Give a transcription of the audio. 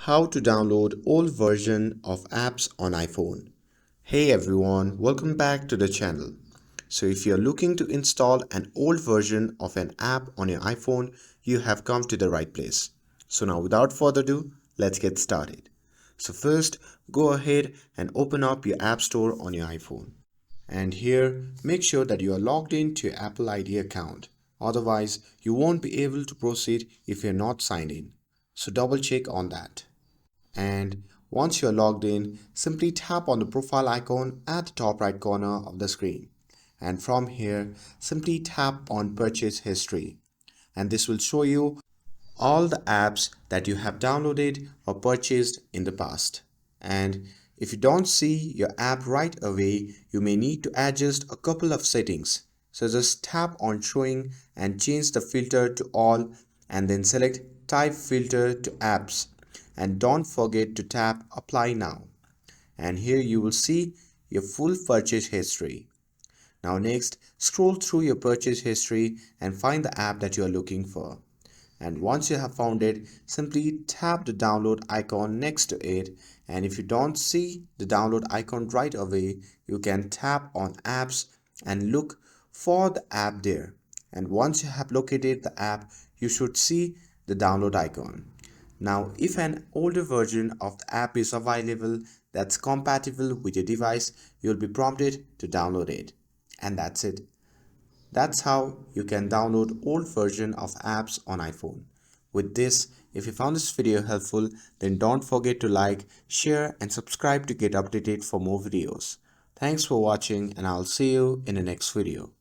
How to download old version of apps on iPhone. Hey everyone, welcome back to the channel. So if you're looking to install an old version of an app on your iPhone, you have come to the right place. So now without further ado, let's get started. So first, go ahead and open up your App Store on your iPhone. And here, make sure that you are logged into your Apple ID account. Otherwise, you won't be able to proceed if you're not signed in. So double check on that. And once you're logged in, simply tap on the profile icon at the top right corner of the screen. And from here, simply tap on purchase history. And this will show you all the apps that you have downloaded or purchased in the past. And if you don't see your app right away, you may need to adjust a couple of settings. So just tap on showing and change the filter to all and then select type filter to apps. And don't forget to tap apply now. And here you will see your full purchase history. Now next, scroll through your purchase history and find the app that you are looking for. And once you have found it, simply tap the download icon next to it, and if you don't see the download icon right away, you can tap on apps and look for the app there. And once you have located the app, you should see the download icon. Now if an older version of the app is available that's compatible with your device, you'll be prompted to download it. And that's it. That's how you can download old version of apps on iPhone. With this, if you found this video helpful, then don't forget to like, share and subscribe to get updated for more videos. Thanks for watching and I'll see you in the next video.